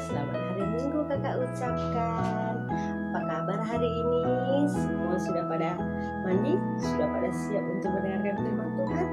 selamat hari Minggu kakak ucapkan. Apa kabar hari ini? Semua sudah pada mandi? Sudah pada siap untuk mendengarkan firman Tuhan?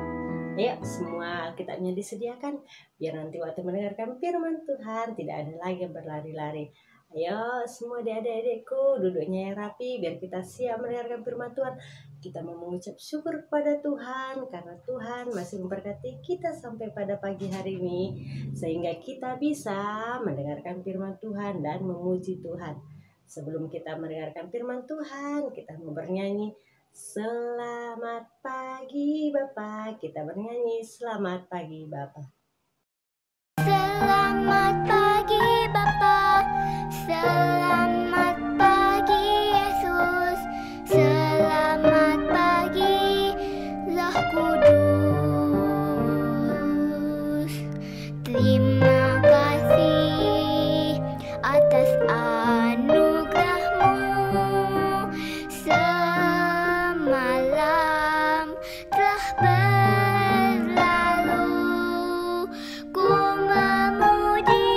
Ayo semua Alkitabnya disediakan, biar nanti waktu mendengarkan firman Tuhan tidak ada lagi yang berlari-lari. Ayo semua adik-adikku duduknya yang rapi, biar kita siap mendengarkan firman Tuhan. Kita mau mengucap syukur kepada Tuhan karena Tuhan masih memberkati kita sampai pada pagi hari ini, sehingga kita bisa mendengarkan firman Tuhan dan memuji Tuhan. Sebelum kita mendengarkan firman Tuhan, kita mau bernyanyi selamat pagi Bapa. Kita bernyanyi selamat pagi Bapa. Selamat pagi Bapa, selamat pagi Yesus, selamat pagi Roh Kudus. Terima kasih atas anugerah-Mu, semalam telah berlalu. Ku memuji,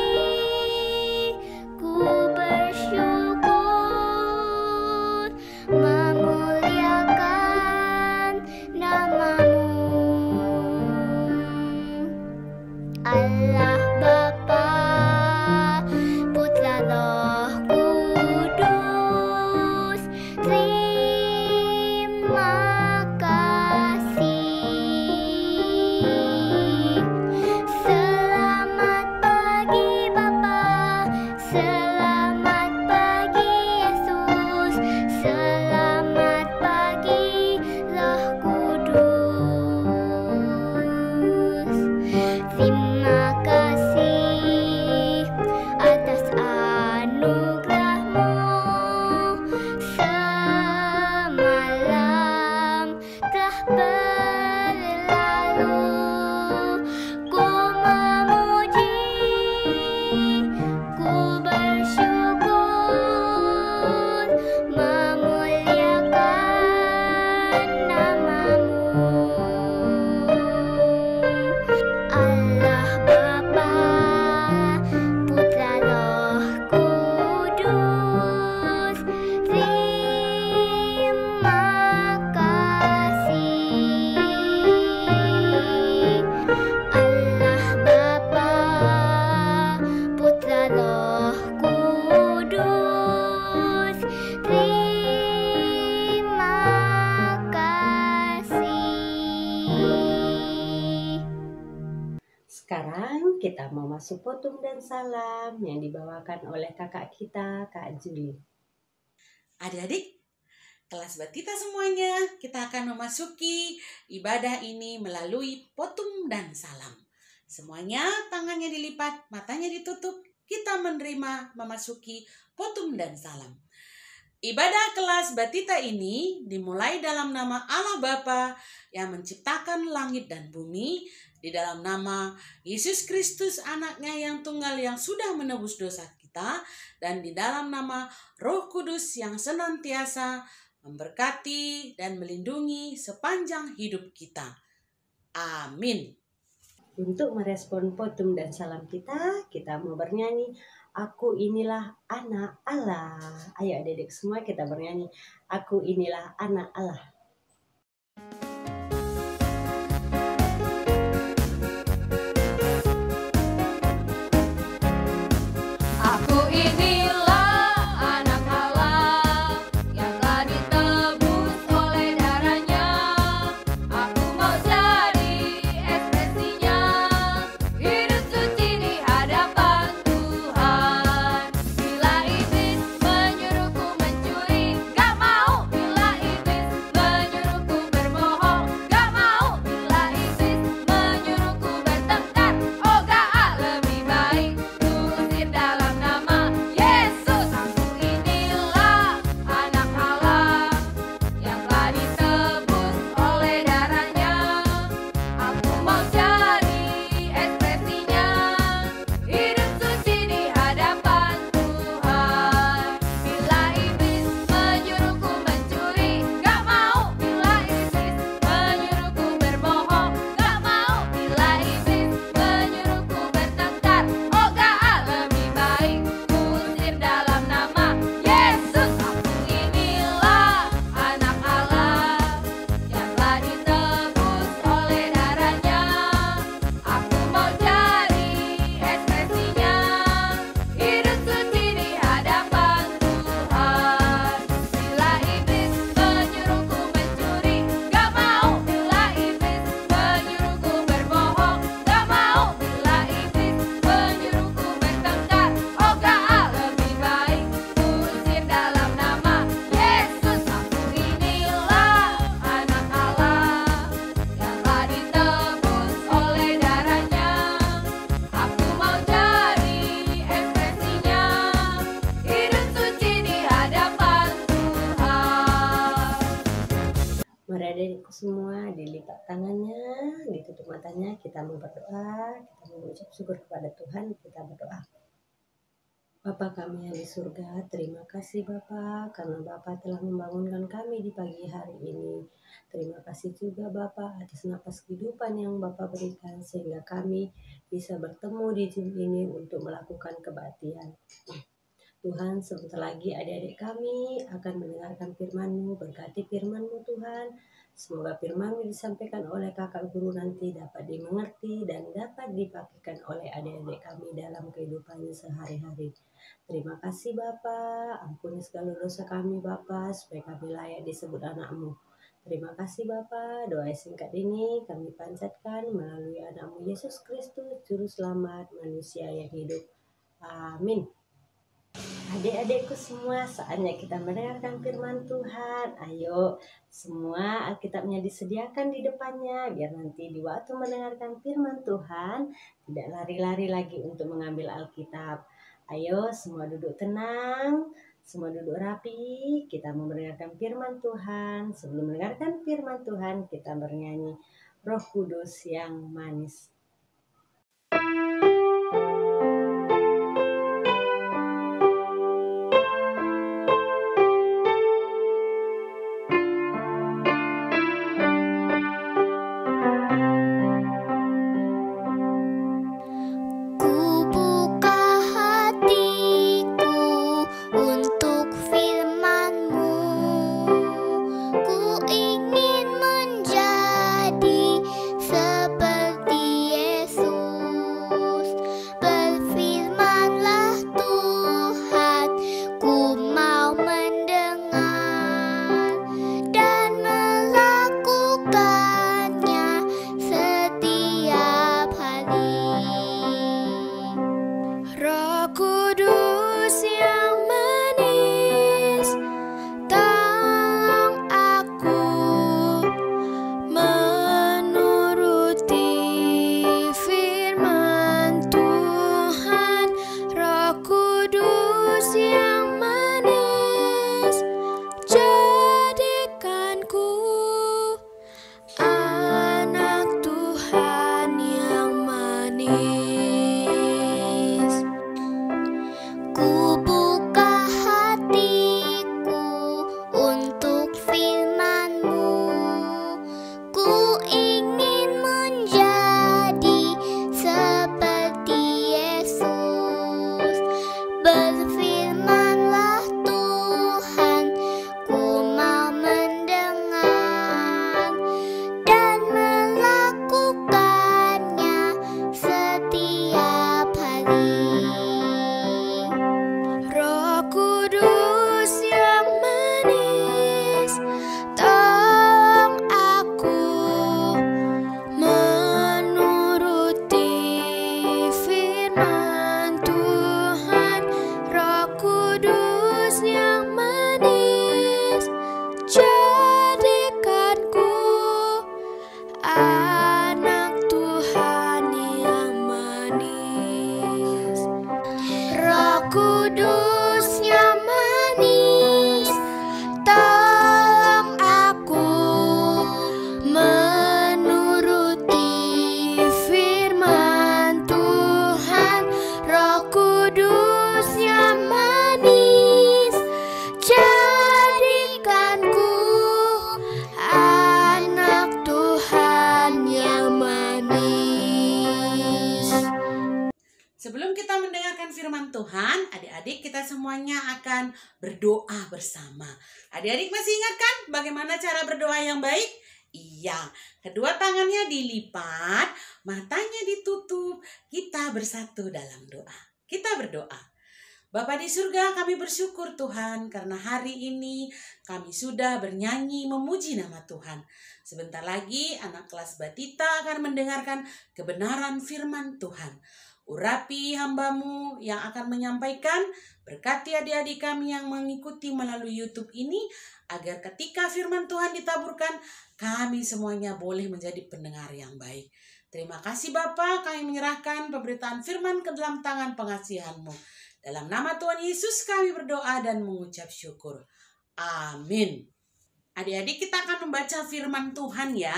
ku bersyukur, memuliakan nama-Mu. Allah Bapa, Putra Roh Kudus, terima kasih. Selamat pagi Bapa, selamat pagi Yesus, selamat pagi Roh Kudus. Terima kasih atas anugerah-Mu, semalam telah berlalu. Ku memuji, ku bersyukur, memuliakan nama-Mu. Allah Bapa, Putra Roh Kudus, terima kasih. Allah Bapa, Putra Roh Kudus, terima kasih. Sekarang kita mau masuk potum dan salam yang dibawakan oleh kakak kita, Kak Juli. Adik-adik, kelas batita semuanya, kita akan memasuki ibadah ini melalui potum dan salam. Semuanya tangannya dilipat, matanya ditutup, kita menerima memasuki potum dan salam. Ibadah kelas batita ini dimulai dalam nama Allah Bapa yang menciptakan langit dan bumi, di dalam nama Yesus Kristus anaknya yang tunggal yang sudah menebus dosa kita, dan di dalam nama Roh Kudus yang senantiasa memberkati dan melindungi sepanjang hidup kita. Amin. Untuk merespon potum dan salam kita mau bernyanyi Aku inilah anak Allah. Ayo adik-adik semua kita bernyanyi Aku inilah anak Allah. Aku inilah anak Allah yang telah ditebus oleh darahnya. Aku mau jadi ekspresinya, hidup suci di hadapan Tuhan. Bila iblis menyuruhku mencuri, gak mau. Bila iblis adik-adikku semua, dilipat tangannya, ditutup matanya, kita mau berdoa, kita mengucap syukur kepada Tuhan, kita berdoa. Bapa kami yang di surga, terima kasih Bapa karena Bapa telah membangunkan kami di pagi hari ini. Terima kasih juga Bapa atas napas kehidupan yang Bapa berikan sehingga kami bisa bertemu di Zoom ini untuk melakukan kebaktian. Tuhan, sebentar lagi adik-adik kami akan mendengarkan firman-Mu, berkati firman-Mu Tuhan. Semoga firman-Mu disampaikan oleh kakak guru nanti dapat dimengerti dan dapat dipakaikan oleh adik-adik kami dalam kehidupannya sehari-hari. Terima kasih Bapa, ampuni segala dosa kami Bapa, supaya kami layak disebut anak-Mu. Terima kasih Bapa, doa singkat ini kami panjatkan melalui anak-Mu Yesus Kristus, Juru Selamat manusia yang hidup. Amin. Adik-adikku semua, saatnya kita mendengarkan firman Tuhan. Ayo, semua Alkitabnya disediakan di depannya, biar nanti di waktu mendengarkan firman Tuhan, tidak lari-lari lagi untuk mengambil Alkitab. Ayo, semua duduk tenang, semua duduk rapi, kita mau mendengarkan firman Tuhan. Sebelum mendengarkan firman Tuhan, kita bernyanyi Roh Kudus yang manis. Sebelum kita mendengarkan firman Tuhan, adik-adik kita semuanya akan berdoa bersama. Adik-adik masih ingat kan bagaimana cara berdoa yang baik? Iya, kedua tangannya dilipat, matanya ditutup, kita bersatu dalam doa. Kita berdoa. Bapa di surga, kami bersyukur Tuhan karena hari ini kami sudah bernyanyi memuji nama Tuhan. Sebentar lagi anak kelas Batita akan mendengarkan kebenaran firman Tuhan. Urapi hamba-Mu yang akan menyampaikan, berkati adik-adik kami yang mengikuti melalui YouTube ini, agar ketika firman Tuhan ditaburkan, kami semuanya boleh menjadi pendengar yang baik. Terima kasih Bapa, kami menyerahkan pemberitaan firman ke dalam tangan pengasihan-Mu. Dalam nama Tuhan Yesus kami berdoa dan mengucap syukur. Amin. Adik-adik, kita akan membaca firman Tuhan ya.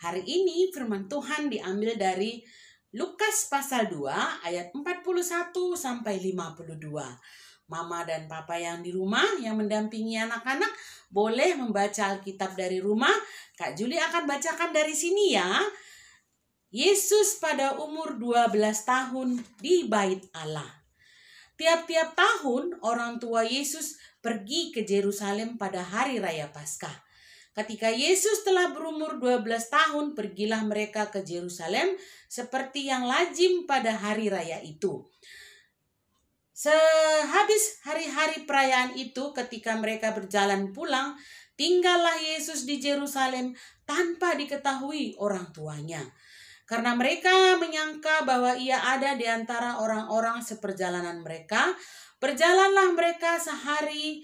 Hari ini firman Tuhan diambil dari Lukas pasal 2 ayat 41 sampai 52. Mama dan papa yang di rumah yang mendampingi anak-anak boleh membaca Alkitab dari rumah. Kak Juli akan bacakan dari sini ya. Yesus pada umur 12 tahun di Bait Allah. Tiap-tiap tahun orang tua Yesus pergi ke Yerusalem pada hari raya Paskah. Ketika Yesus telah berumur 12 tahun, pergilah mereka ke Yerusalem seperti yang lazim pada hari raya itu. Sehabis hari-hari perayaan itu, ketika mereka berjalan pulang, tinggallah Yesus di Yerusalem tanpa diketahui orang tuanya. Karena mereka menyangka bahwa ia ada di antara orang-orang seperjalanan mereka, berjalanlah mereka sehari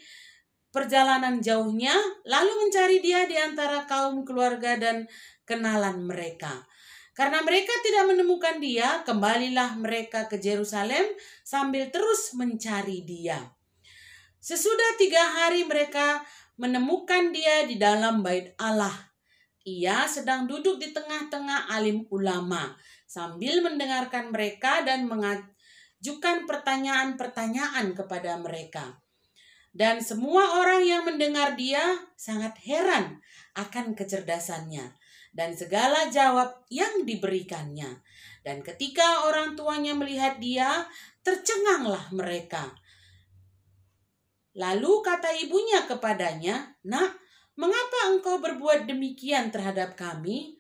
perjalanan jauhnya, lalu mencari dia di antara kaum keluarga dan kenalan mereka. Karena mereka tidak menemukan dia, kembalilah mereka ke Yerusalem sambil terus mencari dia. Sesudah 3 hari mereka menemukan dia di dalam Bait Allah. Ia sedang duduk di tengah-tengah alim ulama sambil mendengarkan mereka dan mengajukan pertanyaan-pertanyaan kepada mereka. Dan semua orang yang mendengar dia sangat heran akan kecerdasannya dan segala jawab yang diberikannya. Dan ketika orang tuanya melihat dia, tercenganglah mereka. Lalu kata ibunya kepadanya, "Nak, mengapa engkau berbuat demikian terhadap kami?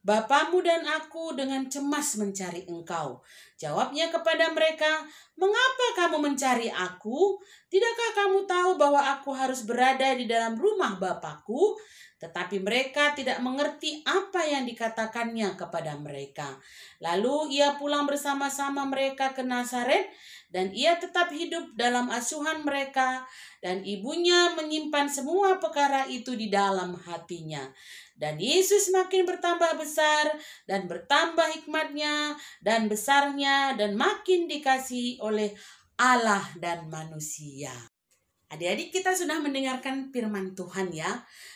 Bapamu dan aku dengan cemas mencari engkau." Jawabnya kepada mereka, "Mengapa kamu mencari aku? Tidakkah kamu tahu bahwa aku harus berada di dalam rumah Bapakku?" Tetapi mereka tidak mengerti apa yang dikatakannya kepada mereka. Lalu ia pulang bersama-sama mereka ke Nazaret, dan ia tetap hidup dalam asuhan mereka, dan ibunya menyimpan semua perkara itu di dalam hatinya. Dan Yesus makin bertambah besar dan bertambah hikmatnya dan besarnya dan makin dikasihi oleh Allah dan manusia. Adik-adik, kita sudah mendengarkan firman Tuhan ya.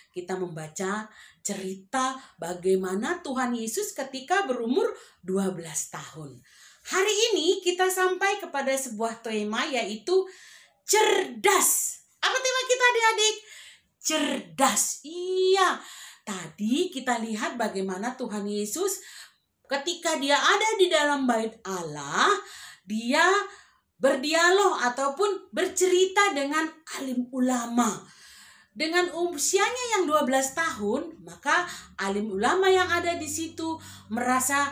Kita membaca cerita bagaimana Tuhan Yesus ketika berumur 12 tahun. Hari ini kita sampai kepada sebuah tema, yaitu cerdas. Apa tema kita adik-adik? Cerdas. Iya. Tadi kita lihat bagaimana Tuhan Yesus ketika dia ada di dalam Bait Allah, dia berdialog ataupun bercerita dengan alim ulama. Dengan usianya yang 12 tahun, maka alim ulama yang ada di situ merasa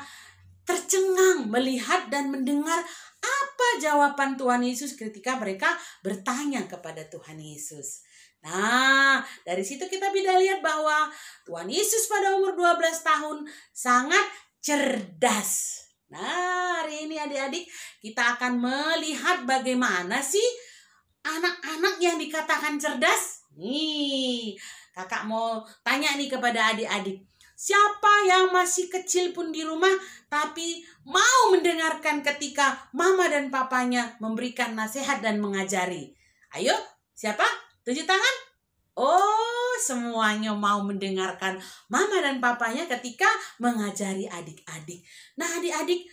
tercengang melihat dan mendengar apa jawaban Tuhan Yesus ketika mereka bertanya kepada Tuhan Yesus. Nah, dari situ kita bisa lihat bahwa Tuhan Yesus pada umur 12 tahun sangat cerdas. Nah, hari ini adik-adik kita akan melihat bagaimana sih anak-anak yang dikatakan cerdas. Nih, kakak mau tanya nih kepada adik-adik. Siapa yang masih kecil pun di rumah tapi mau mendengarkan ketika mama dan papanya memberikan nasihat dan mengajari? Ayo, siapa? 7 tangan? Oh, semuanya mau mendengarkan mama dan papanya ketika mengajari adik-adik. Nah, adik-adik,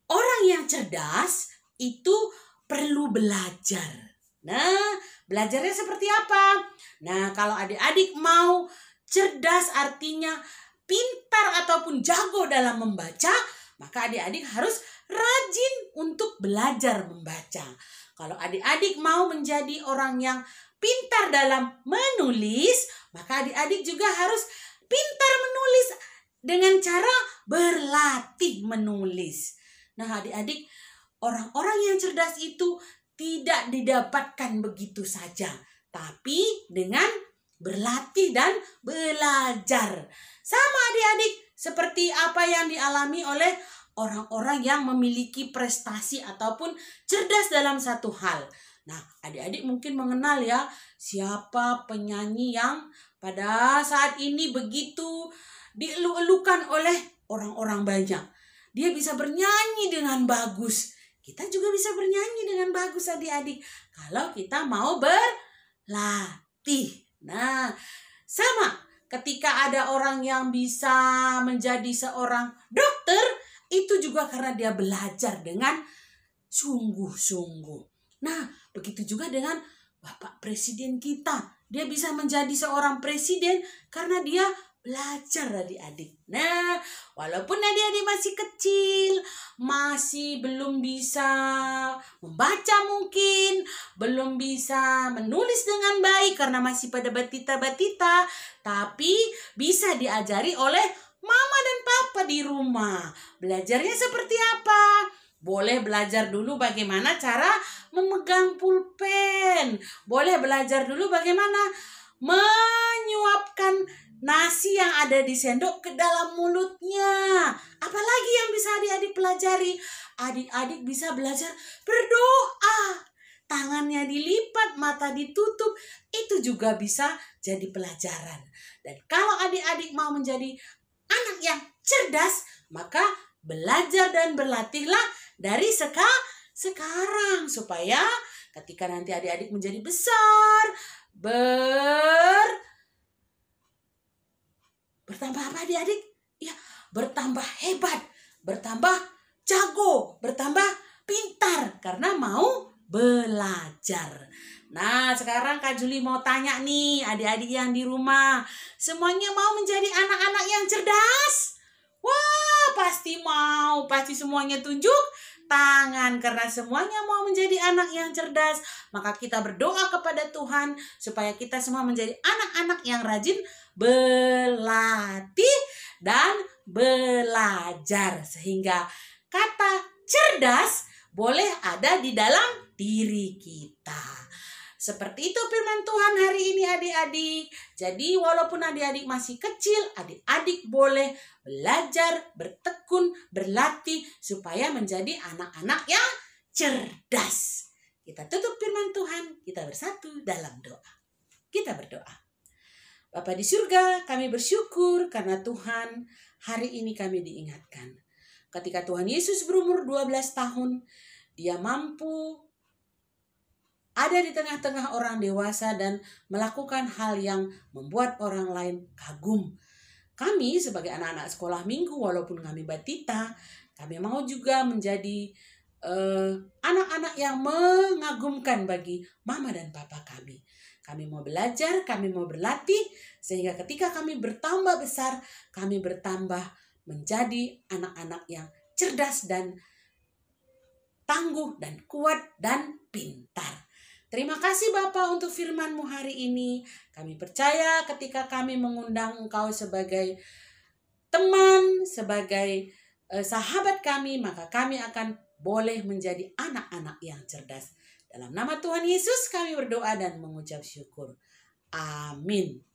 orang yang cerdas itu perlu belajar. Nah, belajarnya seperti apa? Nah, kalau adik-adik mau cerdas artinya pintar ataupun jago dalam membaca, maka adik-adik harus rajin untuk belajar membaca. Kalau adik-adik mau menjadi orang yang pintar dalam menulis, maka adik-adik juga harus pintar menulis dengan cara berlatih menulis. Nah, adik-adik, orang-orang yang cerdas itu tidak didapatkan begitu saja, tapi dengan berlatih dan belajar. Sama adik-adik, seperti apa yang dialami oleh orang-orang yang memiliki prestasi ataupun cerdas dalam satu hal. Nah, adik-adik mungkin mengenal ya, siapa penyanyi yang pada saat ini begitu dielu-elukan oleh orang-orang banyak. Dia bisa bernyanyi dengan bagus. Kita juga bisa bernyanyi dengan bagus adik-adik, kalau kita mau berlatih. Nah, Sama ketika ada orang yang bisa menjadi seorang dokter, itu juga karena dia belajar dengan sungguh-sungguh. Nah, begitu juga dengan Bapak Presiden kita. Dia bisa menjadi seorang presiden karena dia belajar, adik-adik. Nah, walaupun adik-adik masih kecil, masih belum bisa membaca mungkin, belum bisa menulis dengan baik karena masih pada batita-batita, tapi bisa diajari oleh mama dan papa di rumah. Belajarnya seperti apa? Boleh belajar dulu bagaimana cara memegang pulpen. Boleh belajar dulu bagaimana menyuapkan nasi yang ada di sendok ke dalam mulutnya. Apalagi yang bisa adik-adik pelajari? Adik-adik bisa belajar berdoa. Tangannya dilipat, mata ditutup. Itu juga bisa jadi pelajaran. Dan kalau adik-adik mau menjadi anak yang cerdas, maka belajar dan berlatihlah dari sekarang. Supaya ketika nanti adik-adik menjadi besar, bertambah apa adik-adik? Ya, bertambah hebat, bertambah jago, bertambah pintar karena mau belajar. Nah, sekarang Kak Juli mau tanya nih adik-adik yang di rumah. Semuanya mau menjadi anak-anak yang cerdas? Wah, pasti mau. Pasti semuanya tunjuk tangan karena semuanya mau menjadi anak yang cerdas. Maka kita berdoa kepada Tuhan supaya kita semua menjadi anak-anak yang rajin berlatih dan belajar. Sehingga kata cerdas boleh ada di dalam diri kita. Seperti itu firman Tuhan hari ini adik-adik. Jadi walaupun adik-adik masih kecil, adik-adik boleh belajar, bertekun, berlatih supaya menjadi anak-anak yang cerdas. Kita tutup firman Tuhan, kita bersatu dalam doa. Kita berdoa. Bapa di surga, kami bersyukur karena Tuhan hari ini kami diingatkan. Ketika Tuhan Yesus berumur 12 tahun, dia mampu ada di tengah-tengah orang dewasa dan melakukan hal yang membuat orang lain kagum. Kami sebagai anak-anak sekolah minggu, walaupun kami batita, kami mau juga menjadi anak-anak yang mengagumkan bagi mama dan papa kami. Kami mau belajar, kami mau berlatih, sehingga ketika kami bertambah besar, kami bertambah menjadi anak-anak yang cerdas dan tangguh dan kuat dan pintar. Terima kasih Bapa untuk firman-Mu hari ini. Kami percaya ketika kami mengundang Engkau sebagai teman, sebagai sahabat kami, maka kami akan boleh menjadi anak-anak yang cerdas. Dalam nama Tuhan Yesus kami berdoa dan mengucap syukur. Amin.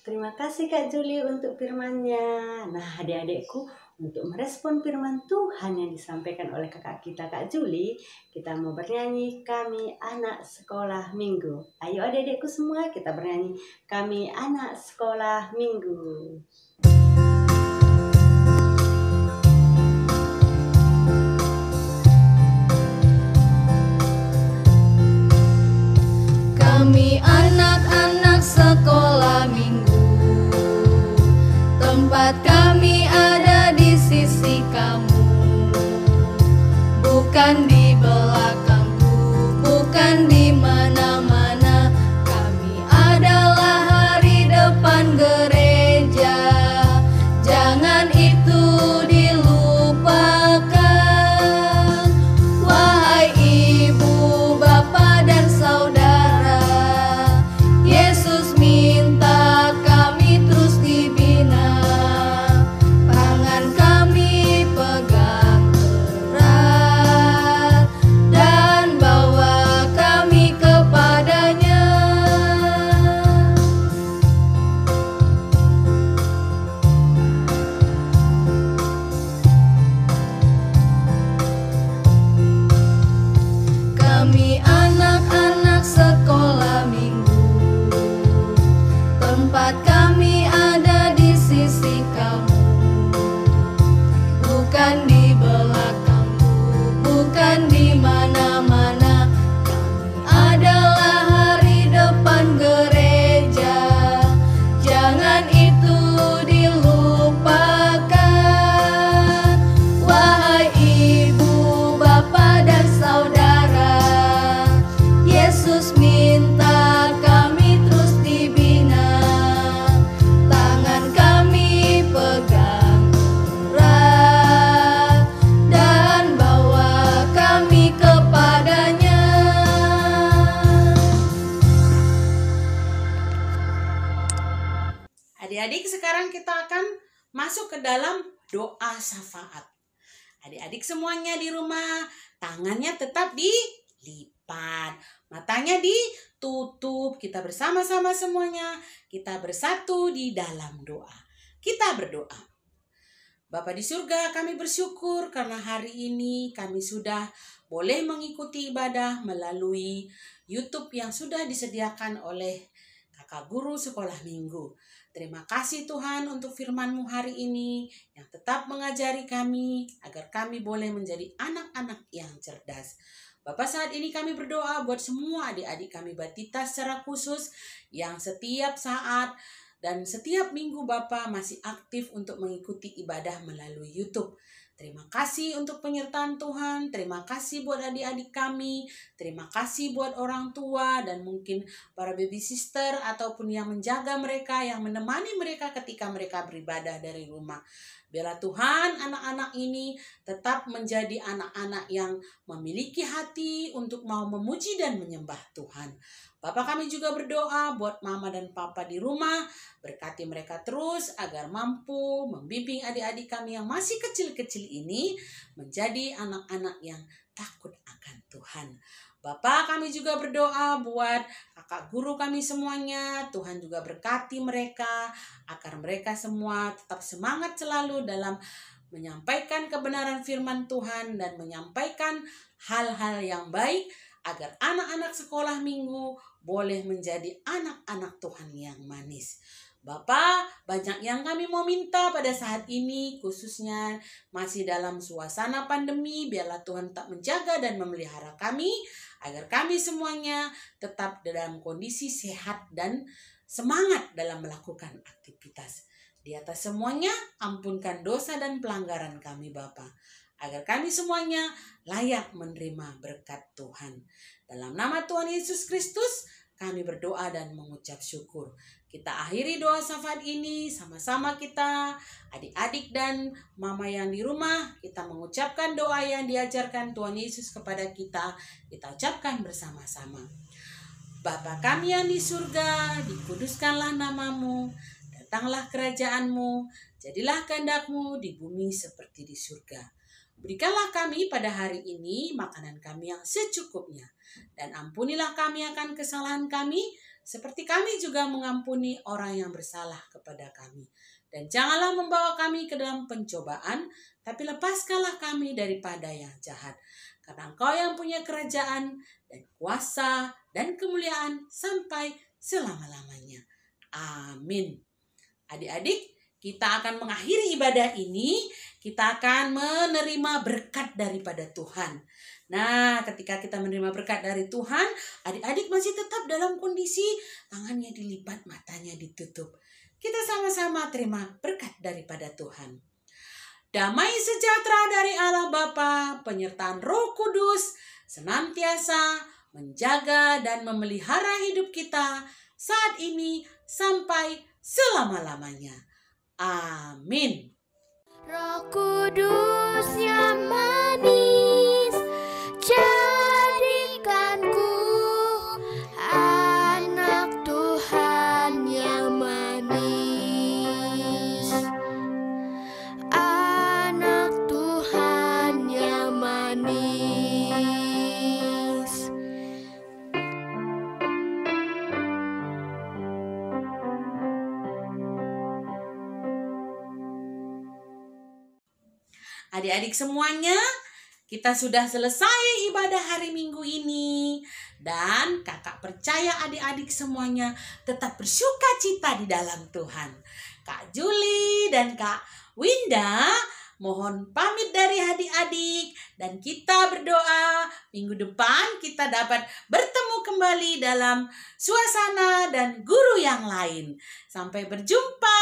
Terima kasih Kak Juli untuk firman-Nya. Nah, adik-adikku, untuk merespon firman Tuhan yang disampaikan oleh kakak kita Kak Juli, kita mau bernyanyi Kami Anak Sekolah Minggu. Ayo adik-adikku semua kita bernyanyi Kami Anak Sekolah Minggu. Kami anak-anak sekolah minggu, tempat kami ada di sisi kamu, bukan di belakangku, bukan di mana-mana. Kami adalah hari depan gereja, jangan itu dilupakan. Wahai ibu, bapak dan saudara, Yesus minta kami terus dibina. Tangan kami pegang erat, Adik-adik, sekarang kita akan masuk ke dalam doa syafaat. Adik-adik semuanya di rumah, tangannya tetap dilipat, matanya ditutup. Kita bersama-sama semuanya, kita bersatu di dalam doa. Kita berdoa. Bapa di surga, kami bersyukur karena hari ini kami sudah boleh mengikuti ibadah melalui YouTube yang sudah disediakan oleh Kakak Guru Sekolah Minggu. Terima kasih Tuhan untuk firman-Mu hari ini yang tetap mengajari kami agar kami boleh menjadi anak-anak yang cerdas. Bapak, saat ini kami berdoa buat semua adik-adik kami Batita secara khusus yang setiap saat dan setiap minggu Bapak masih aktif untuk mengikuti ibadah melalui YouTube. Terima kasih untuk penyertaan Tuhan, terima kasih buat adik-adik kami, terima kasih buat orang tua dan mungkin para baby sister ataupun yang menjaga mereka, yang menemani mereka ketika mereka beribadah dari rumah. Biarlah Tuhan anak-anak ini tetap menjadi anak-anak yang memiliki hati untuk mau memuji dan menyembah Tuhan. Bapak, kami juga berdoa buat mama dan papa di rumah, berkati mereka terus agar mampu membimbing adik-adik kami yang masih kecil-kecil ini menjadi anak-anak yang takut akan Tuhan. Bapak, kami juga berdoa buat kakak guru kami semuanya. Tuhan juga berkati mereka agar mereka semua tetap semangat selalu dalam menyampaikan kebenaran firman Tuhan dan menyampaikan hal-hal yang baik agar anak-anak sekolah minggu boleh menjadi anak-anak Tuhan yang manis. Bapak, banyak yang kami mau minta pada saat ini, khususnya masih dalam suasana pandemi. Biarlah Tuhan tak menjaga dan memelihara kami, agar kami semuanya tetap dalam kondisi sehat dan semangat dalam melakukan aktivitas. Di atas semuanya, ampunkan dosa dan pelanggaran kami Bapa, agar kami semuanya layak menerima berkat Tuhan. Dalam nama Tuhan Yesus Kristus, kami berdoa dan mengucap syukur. Kita akhiri doa syafaat ini sama-sama kita, adik-adik dan mama yang di rumah. Kita mengucapkan doa yang diajarkan Tuhan Yesus kepada kita. Kita ucapkan bersama-sama. Bapa kami yang di surga, dikuduskanlah namamu. Datanglah kerajaan-Mu, jadilah kehendak-Mu di bumi seperti di surga. Berikanlah kami pada hari ini makanan kami yang secukupnya. Dan ampunilah kami akan kesalahan kami, seperti kami juga mengampuni orang yang bersalah kepada kami. Dan janganlah membawa kami ke dalam pencobaan, tapi lepaskanlah kami daripada yang jahat. Karena Engkau yang punya kerajaan dan kuasa dan kemuliaan sampai selama-lamanya. Amin. Adik-adik, kita akan mengakhiri ibadah ini, kita akan menerima berkat daripada Tuhan. Nah, ketika kita menerima berkat dari Tuhan, adik-adik masih tetap dalam kondisi tangannya dilipat, matanya ditutup. Kita sama-sama terima berkat daripada Tuhan. Damai sejahtera dari Allah Bapa, penyertaan Roh Kudus, senantiasa menjaga dan memelihara hidup kita saat ini sampai selama-lamanya. Amin. Roh Kudus yang manis, jadikanku anak Tuhan yang manis, anak Tuhan yang manis. Adik-adik semuanya, kita sudah selesai ibadah hari Minggu ini. Dan kakak percaya adik-adik semuanya tetap bersuka cita di dalam Tuhan. Kak Juli dan Kak Winda mohon pamit dari adik-adik. Dan kita berdoa minggu depan kita dapat bertemu kembali dalam suasana dan guru yang lain. Sampai berjumpa.